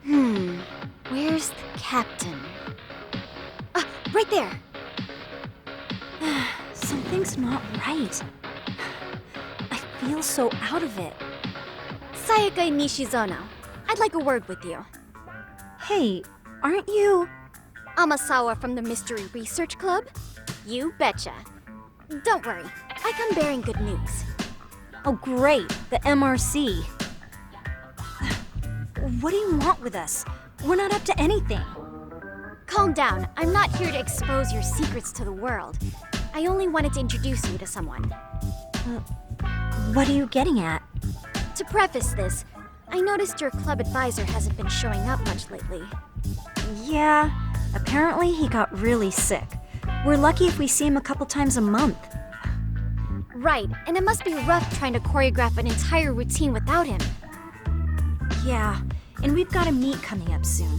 Where's the captain? Ah, right there! Something's not right. I feel so out of it. Sayaka Nishizono, I'd like a word with you. Hey, aren't you... Amasawa from the Mystery Research Club? You betcha. Don't worry, I come bearing good news. Oh great, the MRC. What do you want with us? We're not up to anything. Calm down, I'm not here to expose your secrets to the world. I only wanted to introduce you to someone. What are you getting at? To preface this, I noticed your club advisor hasn't been showing up much lately. Yeah, apparently he got really sick. We're lucky if we see him a couple times a month. Right, and it must be rough trying to choreograph an entire routine without him. Yeah, and we've got a meet coming up soon.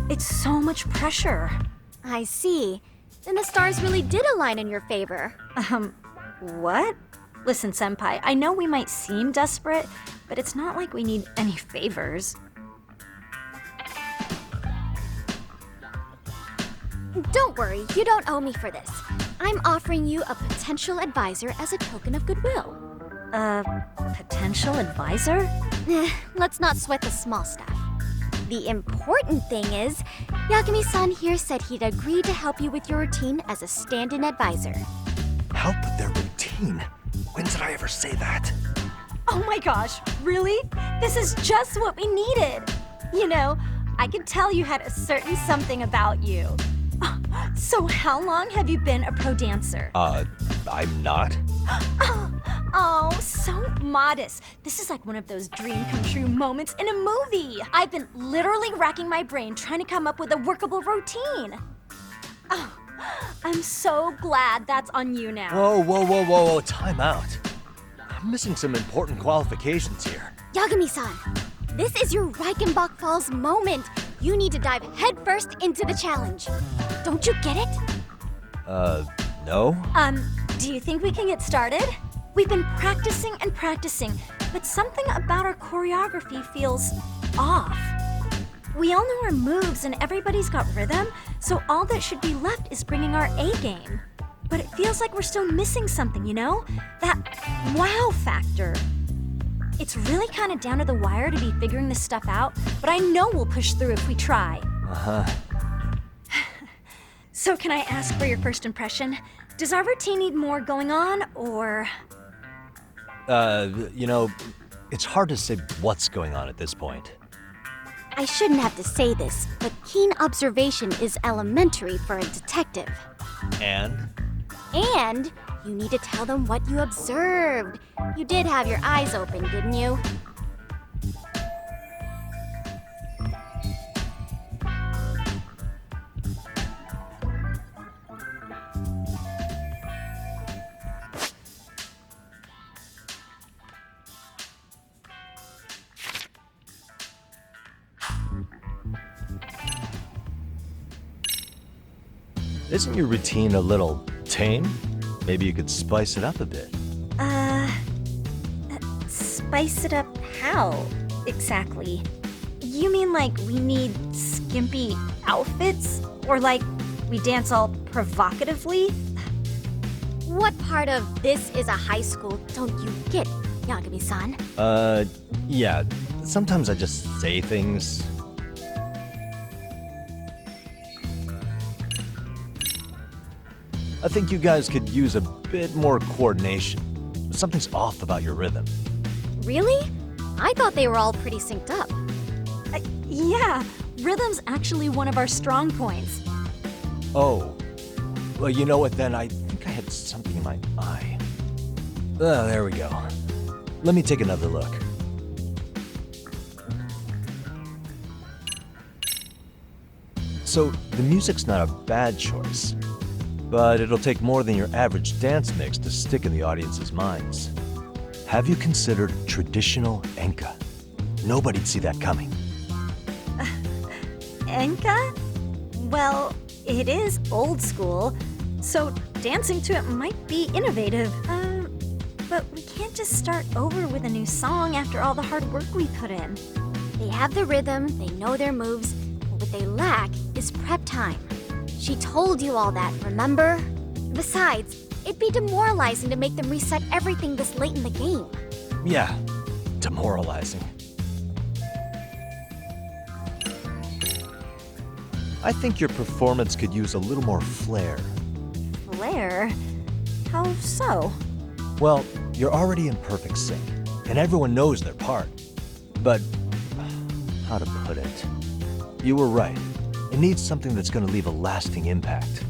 It's so much pressure. I see. Then the stars really did align in your favor. What? Listen, Senpai, I know we might seem desperate, but it's not like we need any favors. Don't worry, you don't owe me for this. I'm offering you a potential advisor as a token of goodwill. Potential advisor? Let's not sweat the small stuff. The important thing is, Yagami-san here said he'd agree to help you with your routine as a stand-in advisor. Help with their routine? When did I ever say that? Oh my gosh, really? This is just what we needed. You know, I could tell you had a certain something about you. So how long have you been a pro dancer? I'm not. Oh, so modest. This is like one of those dream come true moments in a movie. I've been literally racking my brain trying to come up with a workable routine. Oh, I'm so glad that's on you now. Whoa, time out. I'm missing some important qualifications here. Yagami-san, this is your Reichenbach Falls moment. You need to dive headfirst into the challenge. Don't you get it? No? Do you think we can get started? We've been practicing and practicing, but something about our choreography feels off. We all know our moves and everybody's got rhythm, so all that should be left is bringing our A game. But it feels like we're still missing something, you know? That wow factor. It's really kind of down to the wire to be figuring this stuff out, but I know we'll push through if we try. Uh-huh. So can I ask for your first impression? Does our routine need more going on, or...? You know, it's hard to say what's going on at this point. I shouldn't have to say this, but keen observation is elementary for a detective. And? And you need to tell them what you observed. You did have your eyes open, didn't you? Isn't your routine a little tame? Maybe you could spice it up a bit. Spice it up how, exactly? You mean like we need skimpy outfits? Or like we dance all provocatively? What part of this is a high school don't you get, Yagami-san? Yeah. Sometimes I just say things. I think you guys could use a bit more coordination. Something's off about your rhythm. Really? I thought they were all pretty synced up. Yeah, rhythm's actually one of our strong points. Oh. Well, you know what then? I think I had something in my eye. Oh, there we go. Let me take another look. So, the music's not a bad choice. But it'll take more than your average dance mix to stick in the audience's minds. Have you considered traditional enka? Nobody'd see that coming. Enka? Well, it is old school, so dancing to it might be innovative. But we can't just start over with a new song after all the hard work we put in. They have the rhythm, they know their moves, but what they lack is prep time. She told you all that, remember? Besides, it'd be demoralizing to make them reset everything this late in the game. Yeah, demoralizing. I think your performance could use a little more flair. Flair? How so? Well, you're already in perfect sync, and everyone knows their part. But, how to put it? You were right. It needs something that's gonna leave a lasting impact.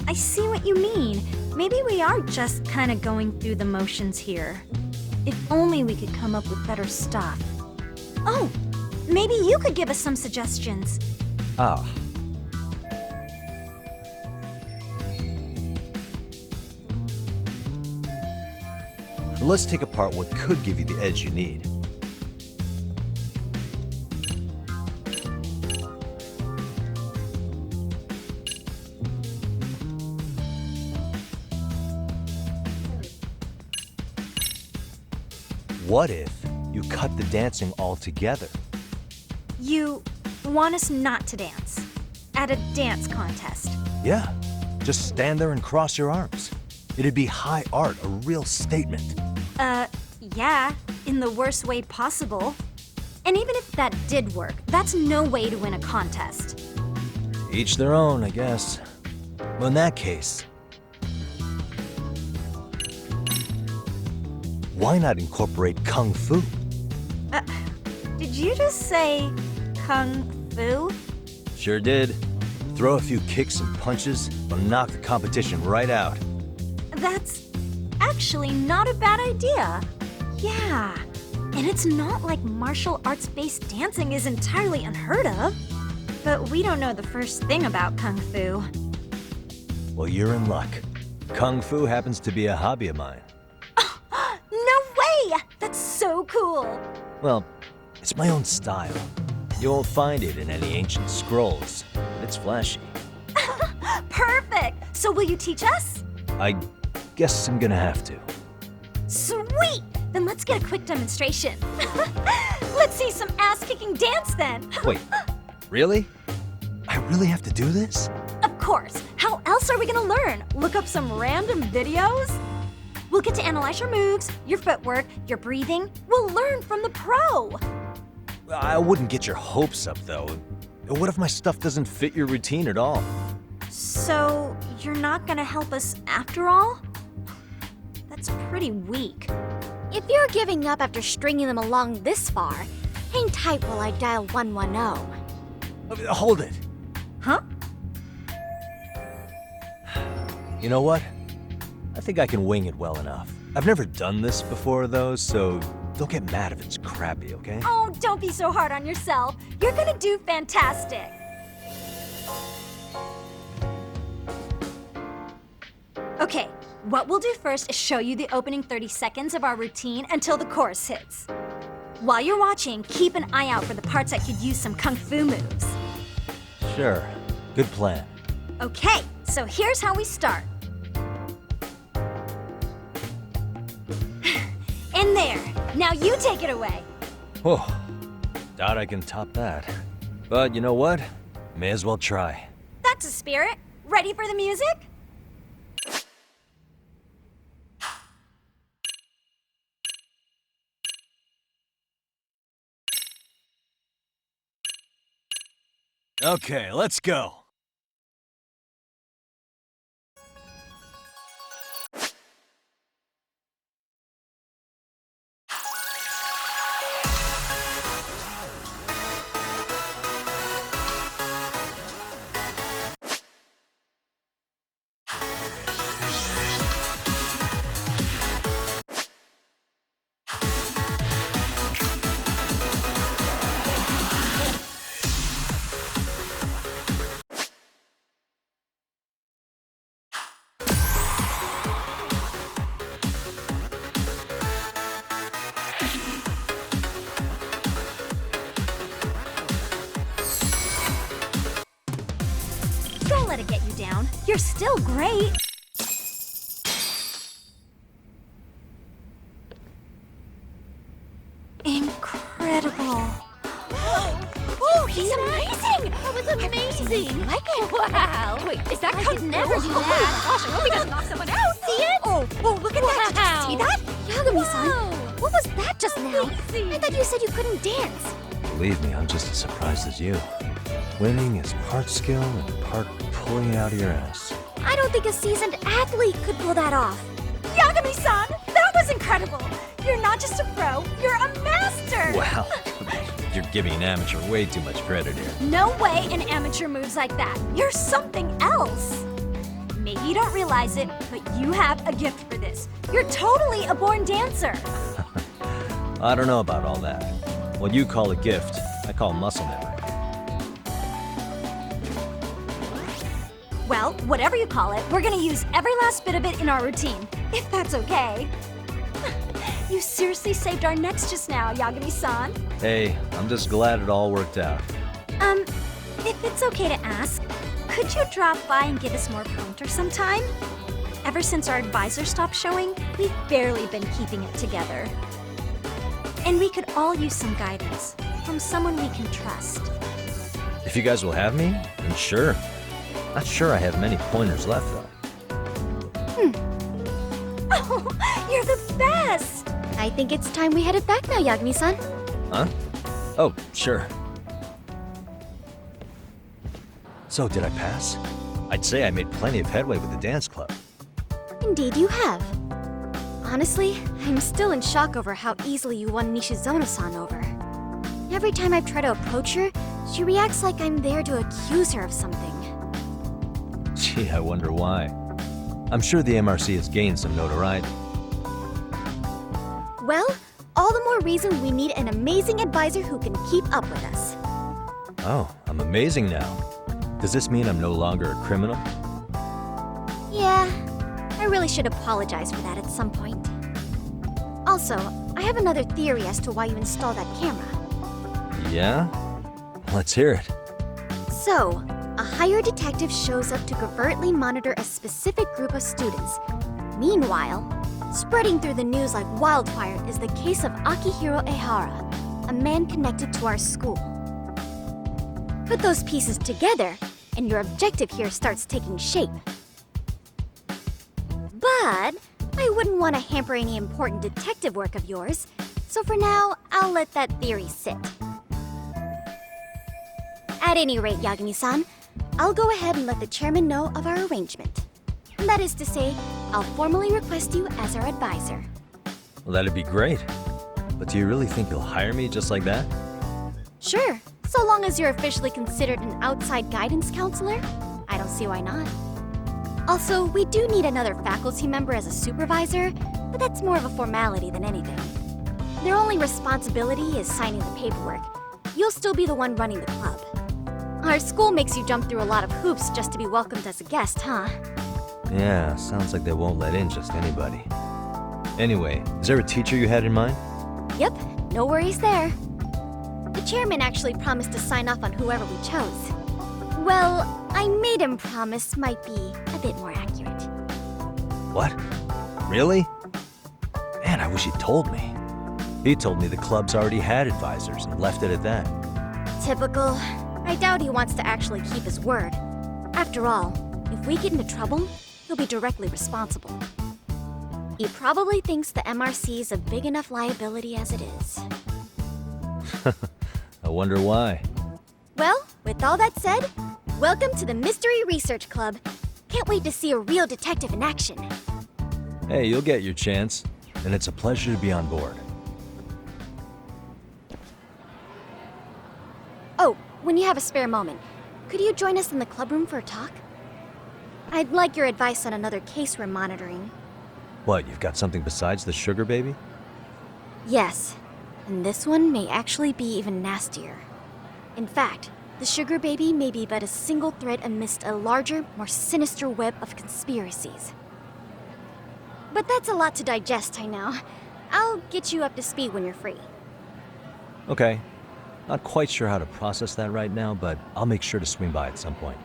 I see what you mean. Maybe we are just kind of going through the motions here. If only we could come up with better stuff. Oh, maybe you could give us some suggestions. Ah. Let's take apart what could give you the edge you need. What if you cut the dancing altogether? You want us not to dance at a dance contest? Yeah, just stand there and cross your arms. It'd be high art, a real statement. Yeah, in the worst way possible. And even if that did work, that's no way to win a contest. Each their own, I guess. Well, in that case, why not incorporate Kung Fu? Did you just say Kung Fu? Sure did. Throw a few kicks and punches, will knock the competition right out. That's actually not a bad idea. Yeah, and it's not like martial arts-based dancing is entirely unheard of. But we don't know the first thing about Kung Fu. Well, you're in luck. Kung Fu happens to be a hobby of mine. No way! That's so cool! Well, it's my own style. You won't find it in any ancient scrolls, but it's flashy. Perfect! So will you teach us? I guess I'm gonna have to. Sweet! Then let's get a quick demonstration. Let's see some ass-kicking dance then. Wait, really? I really have to do this? Of course. How else are we gonna learn? Look up some random videos? We'll get to analyze your moves, your footwork, your breathing. We'll learn from the pro. I wouldn't get your hopes up, though. What if my stuff doesn't fit your routine at all? So, you're not gonna help us after all? That's pretty weak. If you're giving up after stringing them along this far, hang tight while I dial 110. Hold it. Huh? You know what? I think I can wing it well enough. I've never done this before, though, so don't get mad if it's crappy, okay? Oh, don't be so hard on yourself. You're gonna do fantastic. Okay, what we'll do first is show you the opening 30 seconds of our routine until the chorus hits. While you're watching, keep an eye out for the parts that could use some kung fu moves. Sure. Good plan. Okay, so here's how we start. And there. Now you take it away. Oh, doubt I can top that. But you know what? May as well try. That's a spirit. Ready for the music? Okay, let's go. Don't let it get you down. You're still great. Incredible. Oh, he's amazing! That was amazing! Wow! Wait, is that I could never do that. Gosh, I hope he doesn't knock someone out! See it? Oh, look at that! Did you see that? Yagami-san, what was that just now? I thought you said you couldn't dance. Believe me, I'm just as surprised as you. Winning is part skill and part pulling it out of your ass. I don't think a seasoned athlete could pull that off. Yagami-san, that was incredible. You're not just a pro, you're a master. Wow, you're giving an amateur way too much credit here. No way an amateur moves like that. You're something else. Maybe you don't realize it, but you have a gift for this. You're totally a born dancer. I don't know about all that. What you call a gift, I call muscle memory. Well, whatever you call it, we're gonna use every last bit of it in our routine, if that's okay. You seriously saved our necks just now, Yagami-san. Hey, I'm just glad it all worked out. If it's okay to ask, could you drop by and give us more pointer sometime? Ever since our advisor stopped showing, we've barely been keeping it together. And we could all use some guidance from someone we can trust. If you guys will have me, then sure. Not sure I have many pointers left, though. Oh, you're the best! I think it's time we headed back now, Yagami-san. Huh? Oh, sure. So, did I pass? I'd say I made plenty of headway with the dance club. Indeed you have. Honestly, I'm still in shock over how easily you won Nishizono-san over. Every time I try to approach her, she reacts like I'm there to accuse her of something. Gee, I wonder why. I'm sure the MRC has gained some notoriety. Well, all the more reason we need an amazing advisor who can keep up with us. Oh, I'm amazing now. Does this mean I'm no longer a criminal? Yeah, I really should apologize for that at some point. Also, I have another theory as to why you installed that camera. Yeah? Let's hear it. So, a hired detective shows up to covertly monitor a specific group of students. Meanwhile, spreading through the news like wildfire is the case of Akihiro Ehara, a man connected to our school. Put those pieces together, and your objective here starts taking shape. But I wouldn't want to hamper any important detective work of yours, so for now, I'll let that theory sit. At any rate, Yagami-san, I'll go ahead and let the chairman know of our arrangement. That is to say, I'll formally request you as our advisor. Well, that'd be great. But do you really think you'll hire me just like that? Sure, so long as you're officially considered an outside guidance counselor, I don't see why not. Also, we do need another faculty member as a supervisor, but that's more of a formality than anything. Their only responsibility is signing the paperwork. You'll still be the one running the club. Our school makes you jump through a lot of hoops just to be welcomed as a guest, huh? Yeah, sounds like they won't let in just anybody. Anyway, is there a teacher you had in mind? Yep, no worries there. The chairman actually promised to sign off on whoever we chose. Well, I made him promise might be a bit more accurate. What? Really? Man, I wish he'd told me. He told me the club's already had advisors and left it at that. Typical. I doubt he wants to actually keep his word. After all, if we get into trouble, he'll be directly responsible. He probably thinks the MRC is a big enough liability as it is. I wonder why. Well, with all that said, welcome to the Mystery Research Club. Can't wait to see a real detective in action. Hey, you'll get your chance, and it's a pleasure to be on board. Oh, when you have a spare moment, could you join us in the clubroom for a talk? I'd like your advice on another case we're monitoring. What, you've got something besides the sugar baby? Yes, and this one may actually be even nastier. In fact, the sugar baby may be but a single thread amidst a larger, more sinister web of conspiracies. But that's a lot to digest, I know. I'll get you up to speed when you're free. Okay. Not quite sure how to process that right now, but I'll make sure to swing by at some point.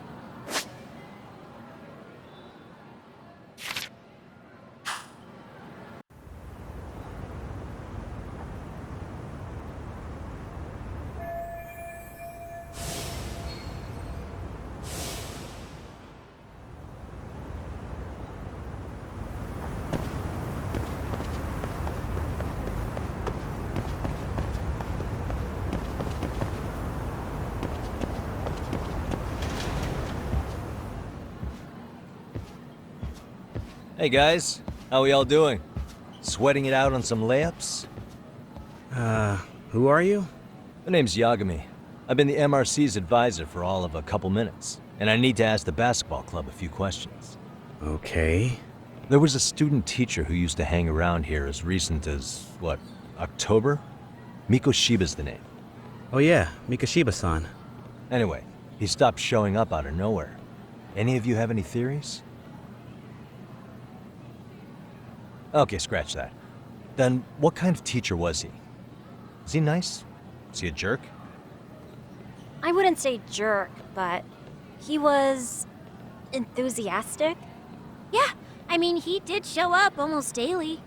Hey guys, how we all doing? Sweating it out on some layups? Who are you? My name's Yagami. I've been the MRC's advisor for all of a couple minutes, and I need to ask the basketball club a few questions. Okay. There was a student teacher who used to hang around here as recent as, October? Mikoshiba's the name. Oh yeah, Mikoshiba-san. Anyway, he stopped showing up out of nowhere. Any of you have any theories? Okay, scratch that. Then, what kind of teacher was he? Is he nice? Is he a jerk? I wouldn't say jerk, but he was enthusiastic. Yeah, I mean, he did show up almost daily.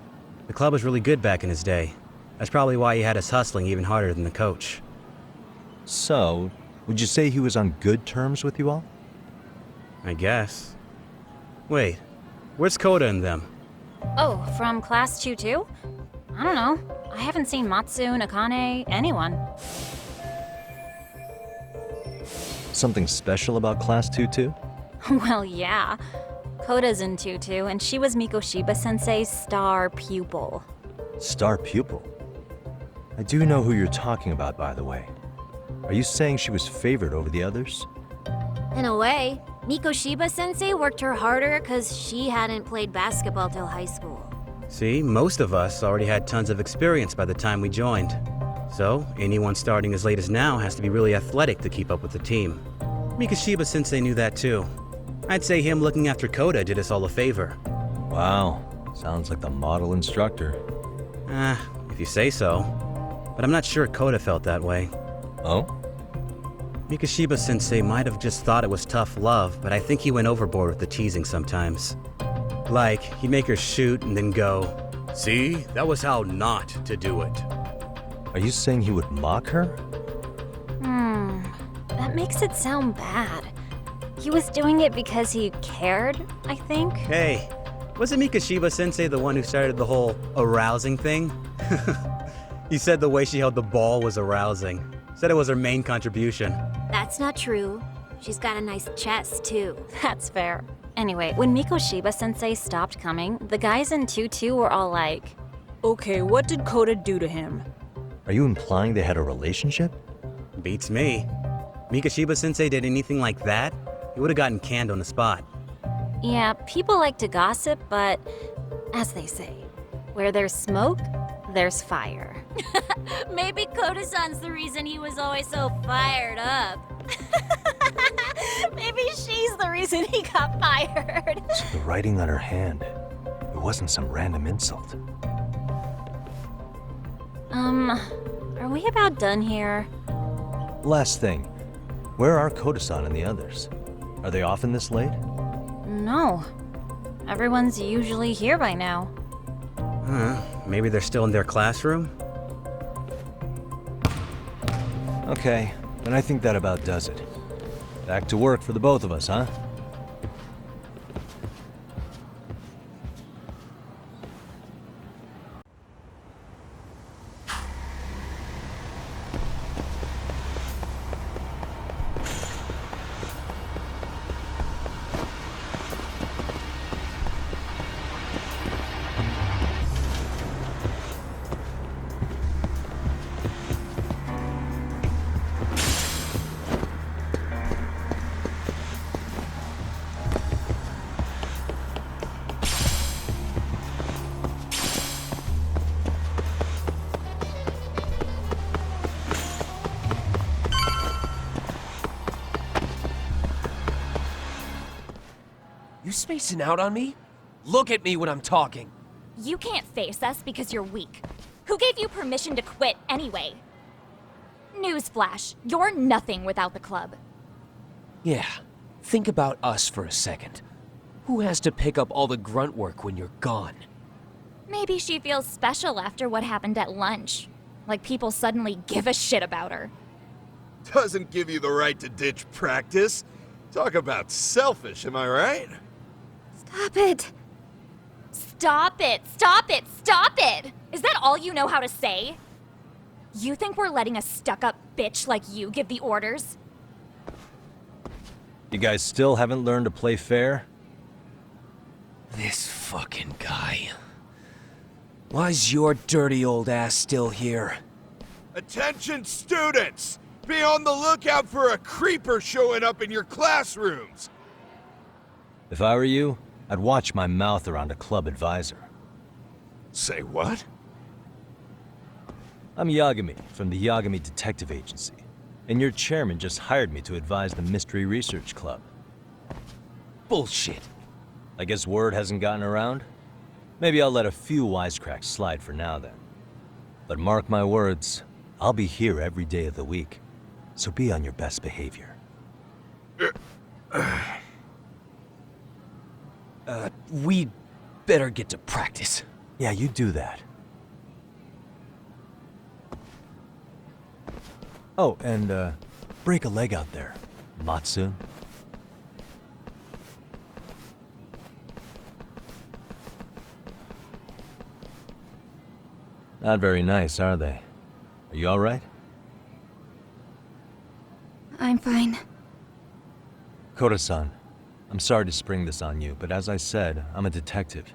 The club was really good back in his day. That's probably why he had us hustling even harder than the coach. So, would you say he was on good terms with you all? I guess. Wait, where's Koda and them? Oh, from class 2 too? I don't know. I haven't seen Matsu, Nakane, anyone. Something special about Class 2 too? Well, yeah. Koda's in 2-2, and she was Mikoshiba-sensei's star pupil. Star pupil? I do know who you're talking about, by the way. Are you saying she was favored over the others? In a way, Mikoshiba-sensei worked her harder because she hadn't played basketball till high school. See, most of us already had tons of experience by the time we joined. So, anyone starting as late as now has to be really athletic to keep up with the team. Mikoshiba-sensei knew that too. I'd say him looking after Koda did us all a favor. Wow, sounds like the model instructor. If you say so. But I'm not sure Koda felt that way. Oh? Mikoshiba-sensei might have just thought it was tough love, but I think he went overboard with the teasing sometimes. Like, he'd make her shoot and then go, "See, that was how not to do it." Are you saying he would mock her? That makes it sound bad. He was doing it because he cared, I think. Hey, wasn't Mikoshiba-sensei the one who started the whole arousing thing? He said the way she held the ball was arousing. Said it was her main contribution. That's not true. She's got a nice chest, too. That's fair. Anyway, when Mikoshiba-sensei stopped coming, the guys in 2-2 were all like, "Okay, what did Koda do to him?" Are you implying they had a relationship? Beats me. Mikoshiba-sensei did anything like that, he would have gotten canned on the spot. Yeah, people like to gossip, but as they say, where there's smoke, there's fire. Maybe Koda-san's the reason he was always so fired up. Maybe she's the reason he got fired. So the writing on her hand, it wasn't some random insult. Are we about done here? Last thing, where are Koda-san and the others? Are they often this late? No. Everyone's usually here by now. Maybe they're still in their classroom? Okay, then I think that about does it. Back to work for the both of us, huh? You spacing out on me? Look at me when I'm talking. You can't face us because you're weak. Who gave you permission to quit anyway? Newsflash, you're nothing without the club. Yeah, think about us for a second. Who has to pick up all the grunt work when you're gone? Maybe she feels special after what happened at lunch. Like people suddenly give a shit about her. Doesn't give you the right to ditch practice. Talk about selfish, am I right? Stop it. Stop it! Stop it! Stop it! Is that all you know how to say? You think we're letting a stuck-up bitch like you give the orders? You guys still haven't learned to play fair? This fucking guy. Why's your dirty old ass still here? Attention students! Be on the lookout for a creeper showing up in your classrooms! If I were you, I'd watch my mouth around a club advisor. Say what? I'm Yagami from the Yagami Detective Agency, and your chairman just hired me to advise the Mystery Research Club. Bullshit. I guess word hasn't gotten around? Maybe I'll let a few wisecracks slide for now then. But mark my words, I'll be here every day of the week, so be on your best behavior. We better get to practice. Yeah, you do that. Oh, and break a leg out there, Matsu. Not very nice, are they? Are you all right? I'm fine. Koda-san, I'm sorry to spring this on you, but as I said, I'm a detective,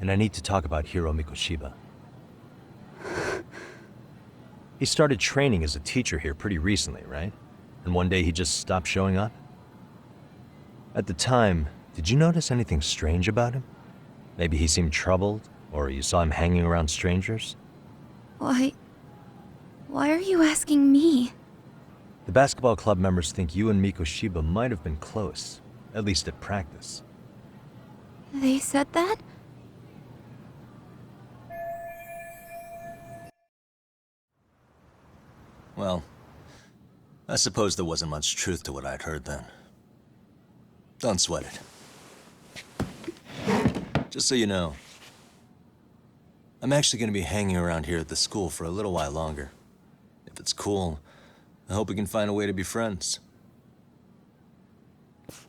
and I need to talk about Hiro Mikoshiba. He started training as a teacher here pretty recently, right? And one day he just stopped showing up? At the time, did you notice anything strange about him? Maybe he seemed troubled, or you saw him hanging around strangers? Why are you asking me? The basketball club members think you and Mikoshiba might have been close, at least at practice. They said that? Well, I suppose there wasn't much truth to what I'd heard then. Don't sweat it. Just so you know, I'm actually going to be hanging around here at the school for a little while longer. If it's cool, I hope we can find a way to be friends.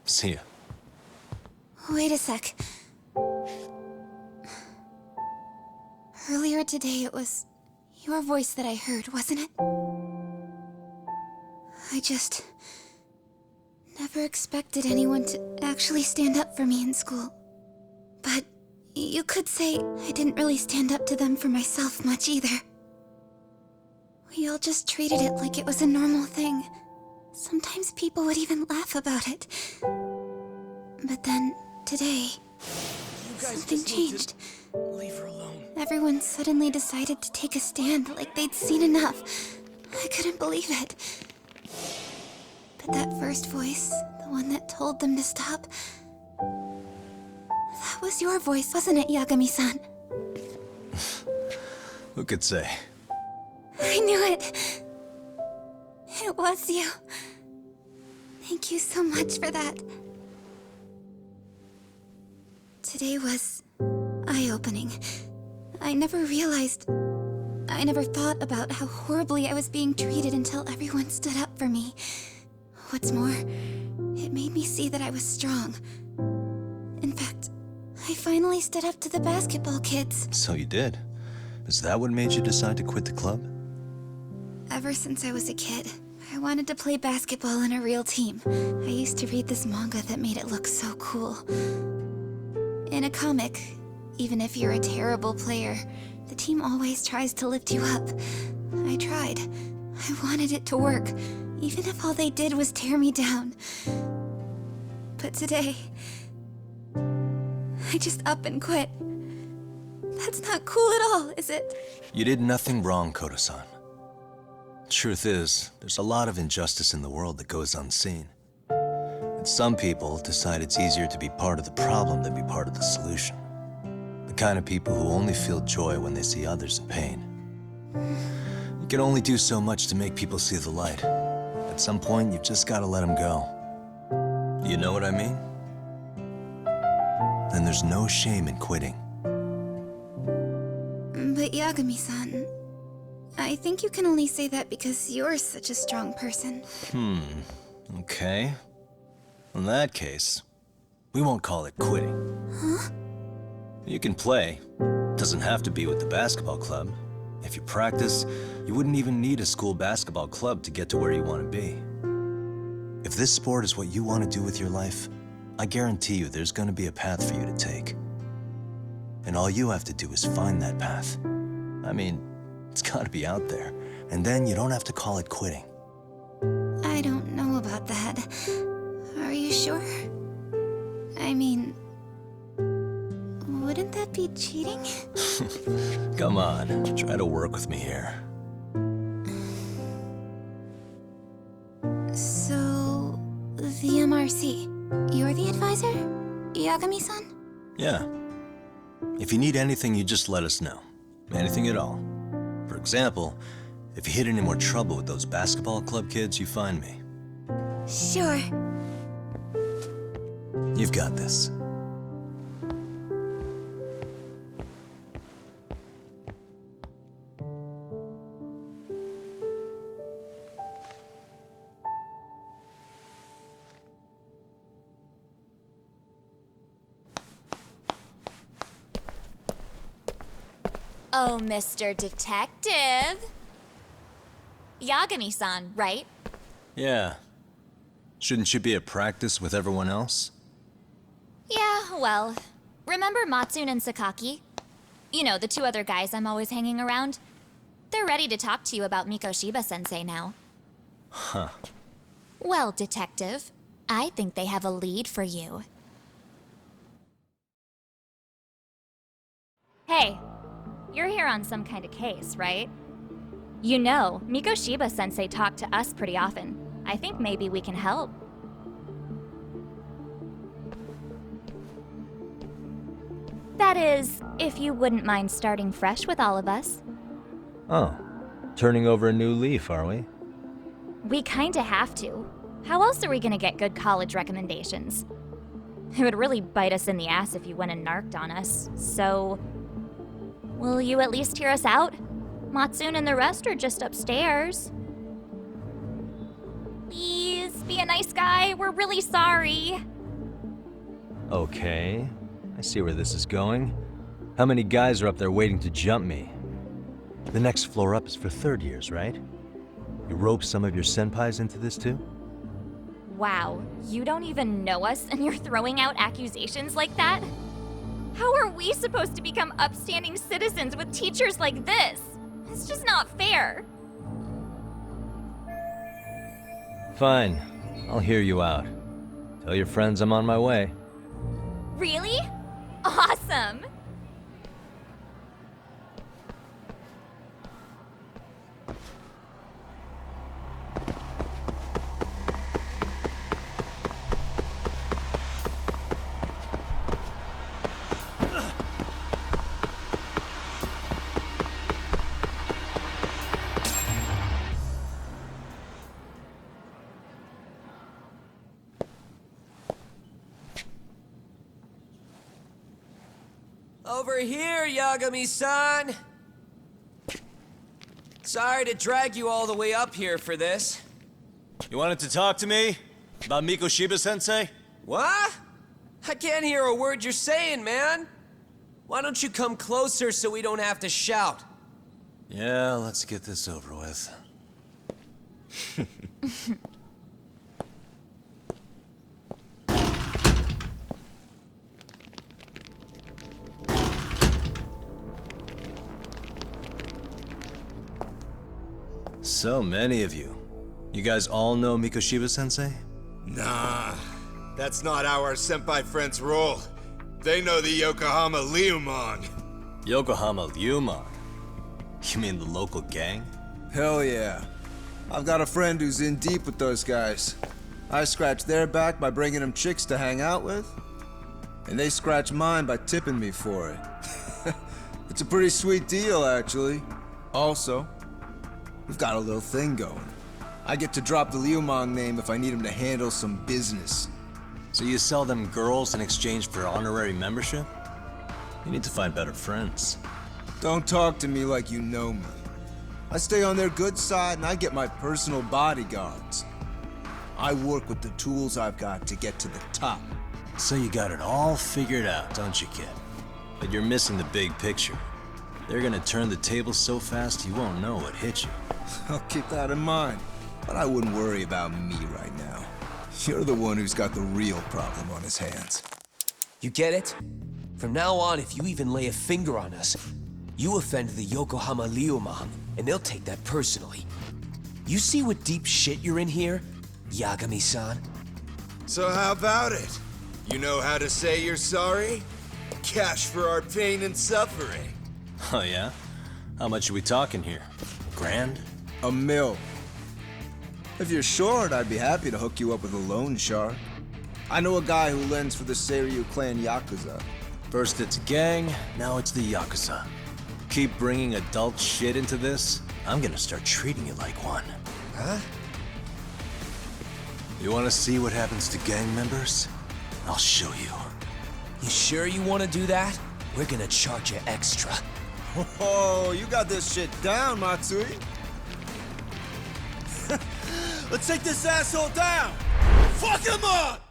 See ya. Wait a sec. Earlier today, it was your voice that I heard, wasn't it? I just never expected anyone to actually stand up for me in school. But you could say I didn't really stand up to them for myself much either. We all just treated it like it was a normal thing. Sometimes people would even laugh about it. But then, today, something changed. Leave her alone. Everyone suddenly decided to take a stand like they'd seen enough. I couldn't believe it. But that first voice, the one that told them to stop, that was your voice, wasn't it, Yagami-san? Who could say? I knew it. It was you. Thank you so much for that. Today was eye-opening. I never thought about how horribly I was being treated until everyone stood up for me. What's more, it made me see that I was strong. In fact, I finally stood up to the basketball kids. So you did. Is that what made you decide to quit the club? Ever since I was a kid, I wanted to play basketball in a real team. I used to read this manga that made it look so cool. In a comic, even if you're a terrible player, the team always tries to lift you up. I tried. I wanted it to work, even if all they did was tear me down. But today, I just up and quit. That's not cool at all, is it? You did nothing wrong, Koda-san. Truth is, there's a lot of injustice in the world that goes unseen. And some people decide it's easier to be part of the problem than be part of the solution. The kind of people who only feel joy when they see others in pain. You can only do so much to make people see the light. At some point, you've just got to let them go. You know what I mean? Then there's no shame in quitting. But Yagami-san, I think you can only say that because you're such a strong person. Okay. In that case, we won't call it quitting. Huh? You can play. Doesn't have to be with the basketball club. If you practice, you wouldn't even need a school basketball club to get to where you want to be. If this sport is what you want to do with your life, I guarantee you there's going to be a path for you to take. And all you have to do is find that path. I mean, it's gotta be out there. And then you don't have to call it quitting. I don't know about that. Are you sure? I mean, wouldn't that be cheating? Come on, try to work with me here. So, the MRC, you're the advisor? Yagami-san? Yeah. If you need anything, you just let us know. Anything at all. For example, if you hit any more trouble with those basketball club kids, you find me. Sure. You've got this. Oh, Mr. Detective. Yagami-san, right? Yeah. Shouldn't you be at practice with everyone else? Yeah, well, remember Matsune and Sakaki? You know, the two other guys I'm always hanging around? They're ready to talk to you about Mikoshiba-sensei now. Huh. Well, Detective, I think they have a lead for you. Hey, you're here on some kind of case, right? You know, Mikoshiba-sensei talked to us pretty often. I think maybe we can help. That is, if you wouldn't mind starting fresh with all of us. Oh. Turning over a new leaf, are we? We kinda have to. How else are we gonna get good college recommendations? It would really bite us in the ass if you went and narked on us, so... will you at least hear us out? Matsune and the rest are just upstairs. Please, be a nice guy. We're really sorry. Okay. I see where this is going. How many guys are up there waiting to jump me? The next floor up is for third years, right? You rope some of your senpais into this too? Wow, you don't even know us and you're throwing out accusations like that? How are we supposed to become upstanding citizens with teachers like this? It's just not fair. Fine. I'll hear you out. Tell your friends I'm on my way. Really? Awesome! Over here, Yagami-san! Sorry to drag you all the way up here for this. You wanted to talk to me? About Mikoshiba-sensei? What? I can't hear a word you're saying, man. Why don't you come closer so we don't have to shout? Yeah, let's get this over with. So many of you. You guys all know Mikoshiba-sensei? Nah, that's not how our senpai friends roll. They know the Yokohama Liumon. Yokohama Liumon? You mean the local gang? Hell yeah. I've got a friend who's in deep with those guys. I scratch their back by bringing them chicks to hang out with, and they scratch mine by tipping me for it. It's a pretty sweet deal, actually. Also, we've got a little thing going. I get to drop the Liumon name if I need him to handle some business. So you sell them girls in exchange for honorary membership? You need to find better friends. Don't talk to me like you know me. I stay on their good side and I get my personal bodyguards. I work with the tools I've got to get to the top. So you got it all figured out, don't you, kid? But you're missing the big picture. They're gonna turn the tables so fast you won't know what hit you. I'll keep that in mind. But I wouldn't worry about me right now. You're the one who's got the real problem on his hands. You get it? From now on, if you even lay a finger on us, you offend the Yokohama Ryuman, and they'll take that personally. You see what deep shit you're in here, Yagami-san? So how about it? You know how to say you're sorry? Cash for our pain and suffering. Oh yeah? How much are we talking here? Grand? $1 mil. If you're short, I'd be happy to hook you up with a loan shark. I know a guy who lends for the Seiryu clan Yakuza. First it's a gang, now it's the Yakuza. Keep bringing adult shit into this, I'm gonna start treating you like one. Huh? You wanna see what happens to gang members? I'll show you. You sure you want to do that? We're gonna charge you extra. Oh, you got this shit down, Matsui. Let's take this asshole down! Fuck him up!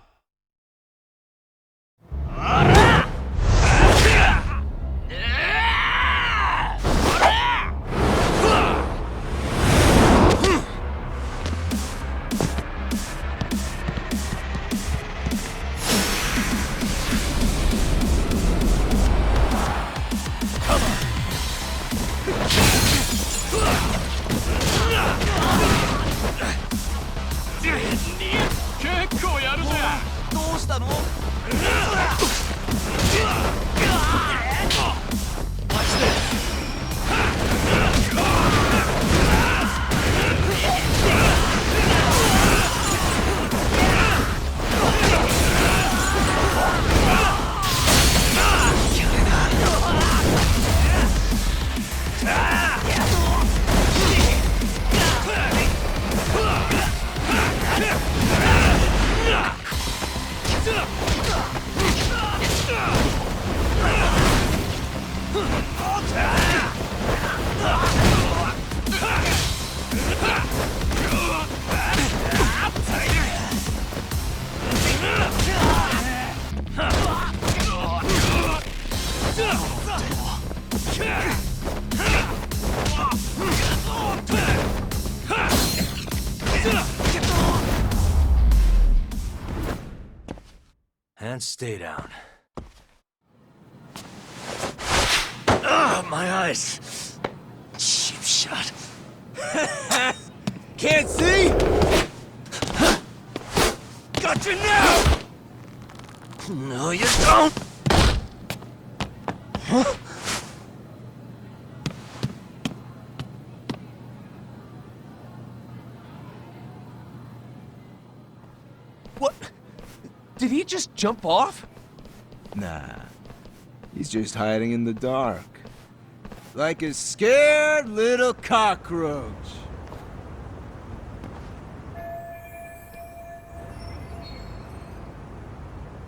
And stay down. Ah, my eyes! Cheap shot. Can't see? Got you now! No, you don't! Huh? What? Did he just jump off? Nah. He's just hiding in the dark. Like a scared little cockroach.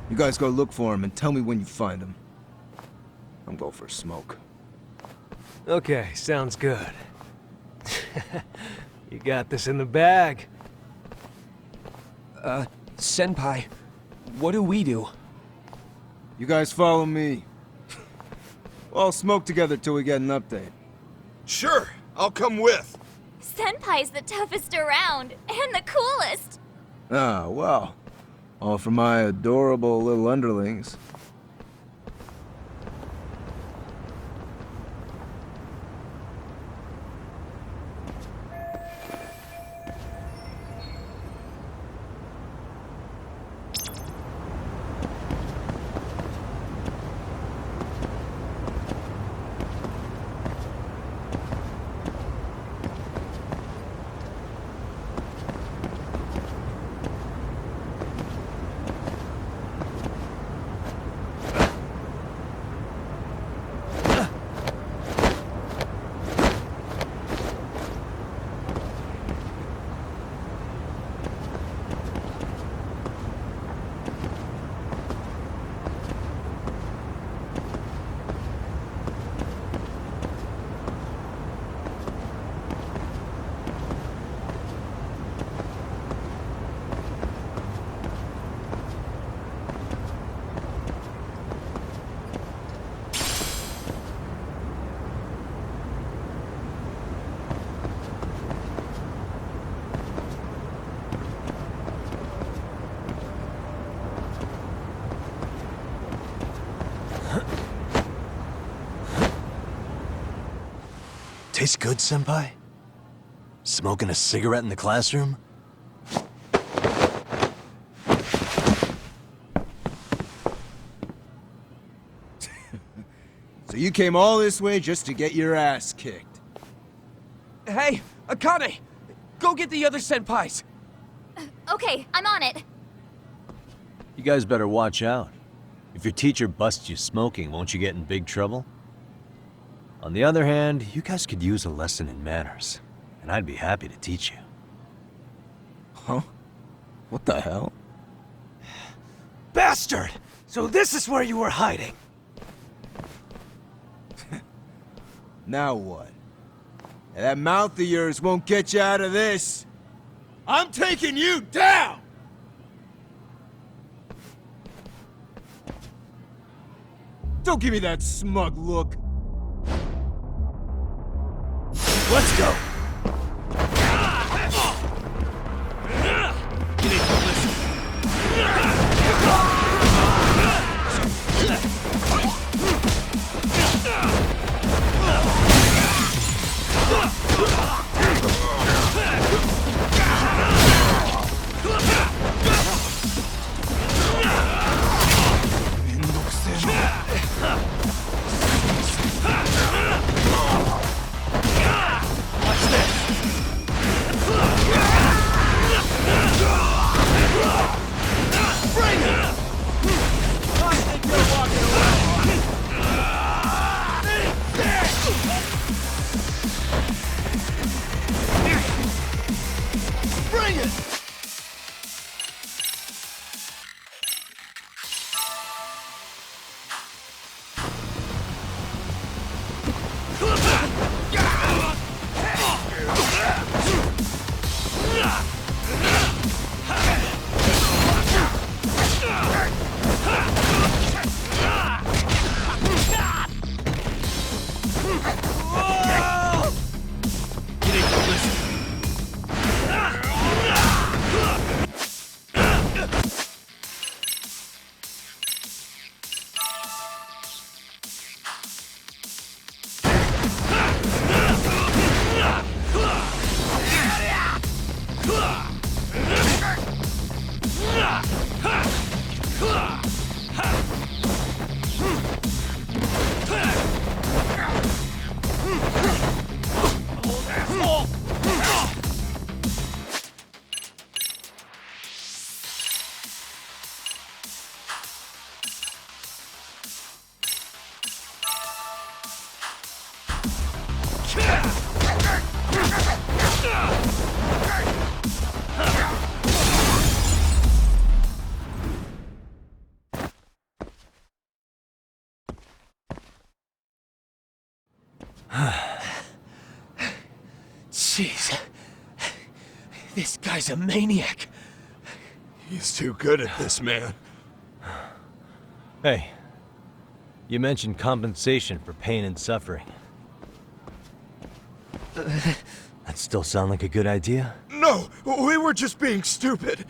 You guys go look for him and tell me when you find him. I'm going for a smoke. Okay, sounds good. You got this in the bag. Senpai, what do we do? You guys follow me. We'll all smoke together till we get an update. Sure, I'll come with. Senpai's the toughest around, and the coolest. Ah, well. All for my adorable little underlings. Tastes good, Senpai? Smoking a cigarette in the classroom? So you came all this way just to get your ass kicked? Hey, Akane! Go get the other senpais! Okay, I'm on it. You guys better watch out. If your teacher busts you smoking, won't you get in big trouble? On the other hand, you guys could use a lesson in manners, and I'd be happy to teach you. Huh? What the hell? Bastard! So this is where you were hiding. Now what? That mouth of yours won't get you out of this! I'm taking you down! Don't give me that smug look. Let's go! Jeez. This guy's a maniac. He's too good at this, man. Hey, you mentioned compensation for pain and suffering. That still sound like a good idea? No, we were just being stupid.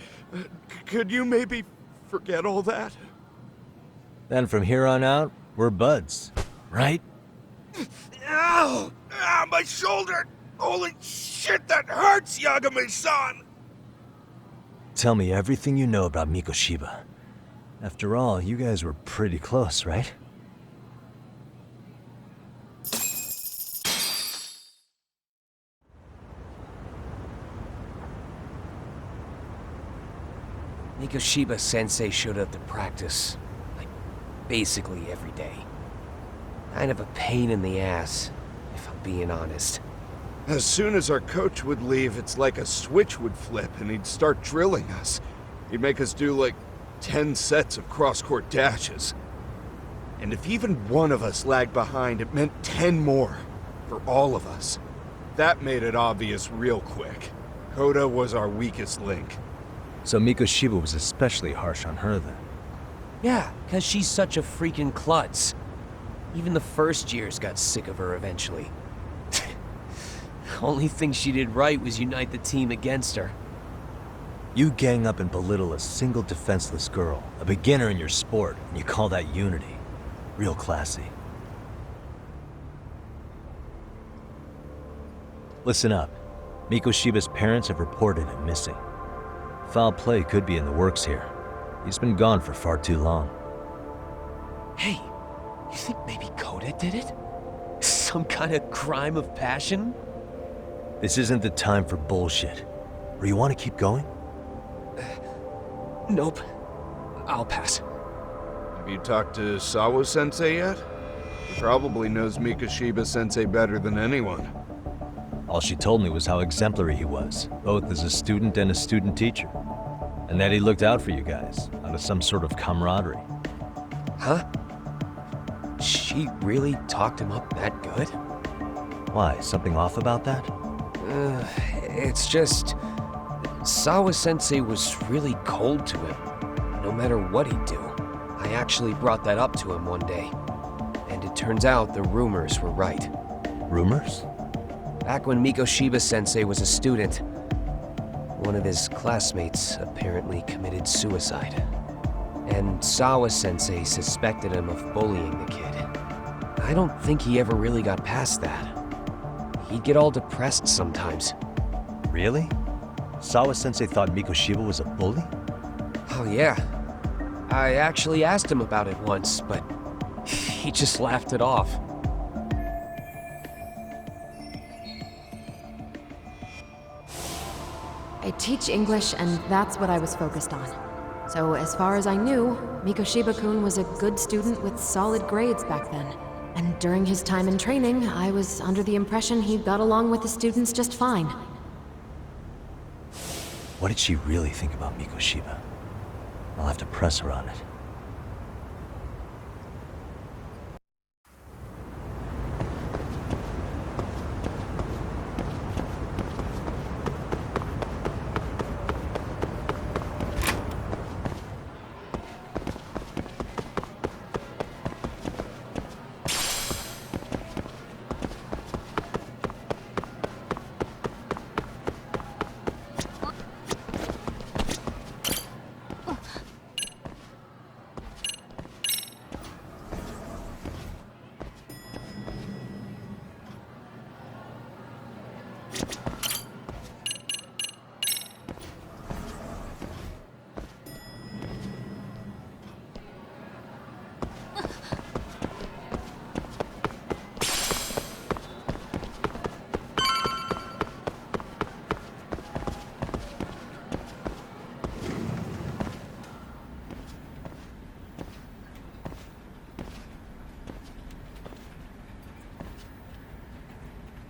Could you maybe forget all that? Then from here on out, we're buds, right? Ow! Ah, my shoulder! Holy shit, that hurts, Yagami-san! Tell me everything you know about Mikoshiba. After all, you guys were pretty close, right? Mikoshiba-sensei showed up to practice, like, basically every day. Kind of a pain in the ass, if I'm being honest. As soon as our coach would leave, it's like a switch would flip and he'd start drilling us. He'd make us do like 10 sets of cross-court dashes. And if even one of us lagged behind, it meant 10 more. For all of us. That made it obvious real quick. Koda was our weakest link. So Mikoshiba was especially harsh on her then. Yeah, because she's such a freaking klutz. Even the first years got sick of her eventually. Only thing she did right was unite the team against her. You gang up and belittle a single defenseless girl, a beginner in your sport, and you call that unity. Real classy. Listen up. Mikoshiba's parents have reported him missing. Foul play could be in the works here. He's been gone for far too long. Hey, you think maybe Koda did it? Some kind of crime of passion? This isn't the time for bullshit. Or you want to keep going? Nope. I'll pass. Have you talked to Sawa-sensei yet? He probably knows Mikoshiba-sensei better than anyone. All she told me was how exemplary he was, both as a student and a student teacher. And that he looked out for you guys, out of some sort of camaraderie. Huh? She really talked him up that good? Why, something off about that? It's just... Sawa-sensei was really cold to him, no matter what he'd do. I actually brought that up to him one day. And it turns out the rumors were right. Rumors? Back when Mikoshiba-sensei was a student, one of his classmates apparently committed suicide. And Sawa-sensei suspected him of bullying the kid. I don't think he ever really got past that. He'd get all depressed sometimes. Really? Sawa-sensei thought Mikoshiba was a bully? Oh yeah. I actually asked him about it once, but he just laughed it off. I teach English, and that's what I was focused on. So as far as I knew, Mikoshiba-kun was a good student with solid grades back then. And during his time in training, I was under the impression he got along with the students just fine. What did she really think about Mikoshiba? I'll have to press her on it.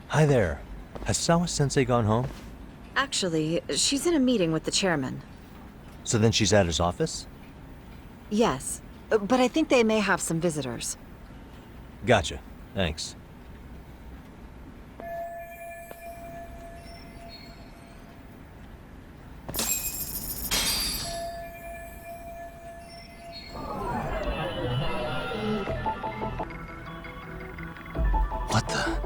Hi there. Has Sawa-sensei gone home? Actually, she's in a meeting with the chairman. So then she's at his office? Yes, but I think they may have some visitors. Gotcha. Thanks. What the?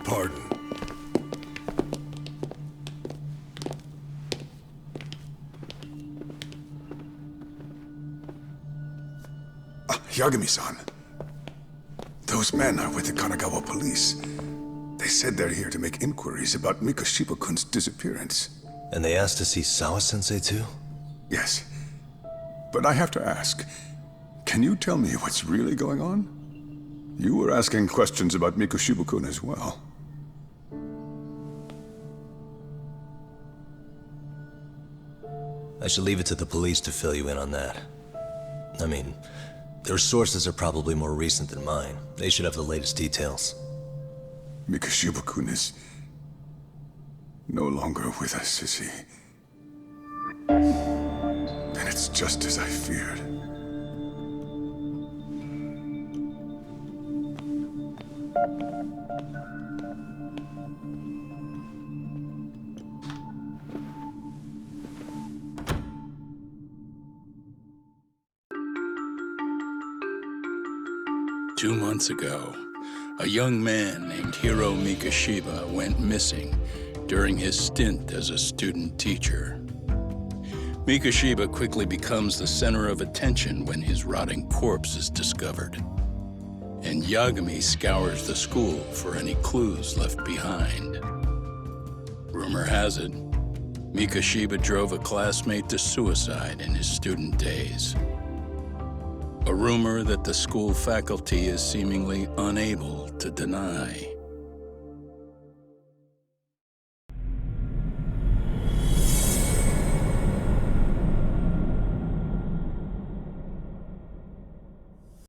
Pardon. Yagami-san. Those men are with the Kanagawa police. They said they're here to make inquiries about Mikoshiba-kun's disappearance. And they asked to see Sawa-sensei too? Yes. But I have to ask, can you tell me what's really going on? You were asking questions about Mikoshiba-kun as well. I should leave it to the police to fill you in on that. I mean, their sources are probably more recent than mine. They should have the latest details. Mikoshiba-kun is no longer with us, is he? Then it's just as I feared. Two months ago, a young man named Hiro Mikoshiba went missing during his stint as a student teacher. Mikoshiba quickly becomes the center of attention when his rotting corpse is discovered, and Yagami scours the school for any clues left behind. Rumor has it, Mikoshiba drove a classmate to suicide in his student days. A rumor that the school faculty is seemingly unable to deny.